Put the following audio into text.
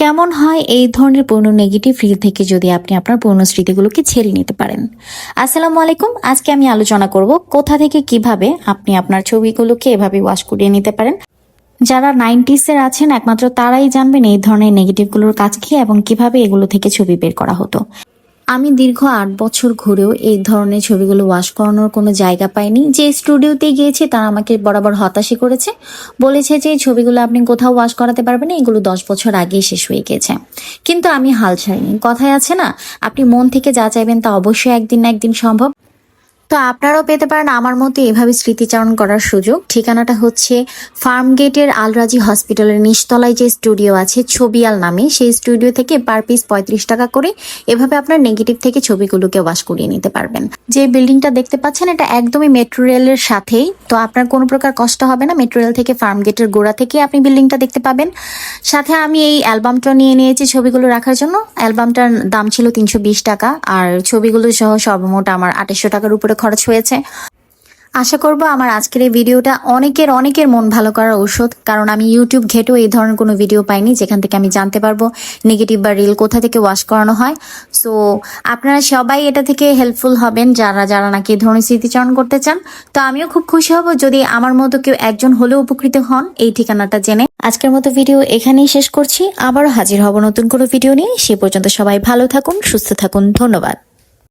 কেমন হয় এই ধরনের পুরনো নেগেটিভ রিল থেকে যদি আপনি আপনার পুরনো স্মৃতিগুলোকে ছেড়ে নিতে পারেন। আসসালামু আলাইকুম। আজকে আমি আলোচনা করব কোথা থেকে কিভাবে আপনি আপনার ছবিগুলোকে এভাবে ওয়াশ করিয়ে নিতে পারেন। যারা 90s এর আছেন একমাত্র তারাই জানবেন এই ধরনের নেগেটিভগুলোর কাজ কি এবং কিভাবে এগুলো থেকে ছবি বের করা হতো। আমি দীর্ঘ 8 বছর ঘুরেও এই ধরনের ছবিগুলো ওয়াশ করানোর কোনো জায়গা পাইনি। যে স্টুডিওতে গিয়েছি তারা আমাকে বরাবর হতাশই করেছে, বলেছে যে এই ছবিগুলো আপনি কোথাও ওয়াশ করাতে পারবেন না, এগুলো 10 বছর আগেই শেষ হয়ে গেছে। কিন্তু আমি হাল ছাড়িনি। কথায় আছে না, আপনি মন থেকে যা চাইবেন তা অবশ্যই একদিন না একদিন সম্ভব। তো আপনারাও পেতে পারেন আমার মতো এভাবে স্মৃতিচারণ করার সুযোগ। ঠিকানাটা হচ্ছে ফার্মগেটের আলরাজি হসপিটালের নিচতলায় যে স্টুডিও আছে ছবিয়াল নামে, সেই স্টুডিও থেকে পার পিস 35 টাকা করে এভাবে আপনার নেগেটিভ থেকে ছবিগুলোকে ওয়াশ করিয়ে নিতে পারবেন। যে বিল্ডিংটা দেখতে পাচ্ছেন এটা একদমই মেট্রো রেলের সাথেই, তো আপনার কোনো প্রকার কষ্ট হবে না। মেট্রো রেল থেকে ফার্মগেটের গোড়া থেকে আপনি বিল্ডিংটা দেখতে পাবেন। সাথে আমি এই অ্যালবামটা নিয়ে নিয়েছি ছবিগুলো রাখার জন্য। অ্যালবামটার দাম ছিল 320 টাকা, আর ছবিগুলো সহ সর্বমোট আমার 2800 টাকার উপরে খরচ হয়েছে। আশা করব আমার আজকের এই ভিডিওটা অনেকের মন ভালো করার ঔষধ, কারণ আমি ইউটিউব ঘেটেও এই ধরনের কোনো ভিডিও পাইনি যেখান থেকে আমি জানতে পারবো নেগেটিভ বা রিল কোথা থেকে ওয়াশ করানো হয়। সো আপনারা সবাই এটা থেকে হেল্পফুল হবেন যারা যারা নাকি এই ধরনের স্মৃতিচারণ করতে চান। তো আমিও খুব খুশি হব যদি আমার মতো কেউ একজন হলেও উপকৃত হন এই ঠিকানাটা জেনে। আজকের মতো ভিডিও এখানেই শেষ করছি। আবারও হাজির হব নতুন কোনো ভিডিও নিয়ে। সে পর্যন্ত সবাই ভালো থাকুন, সুস্থ থাকুন। ধন্যবাদ।